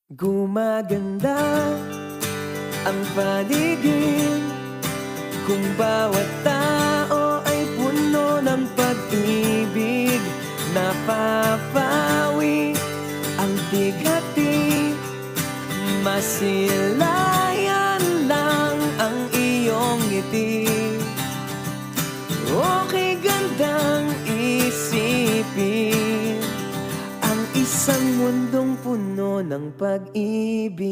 Gumaganda ang paligid kung bawat tao ay puno ng pag-ibig. Napapawi ang bigati, masilayan lang ang iyong ngiti. Okay gandang isipin ang isang mundong puno ng pag-ibig.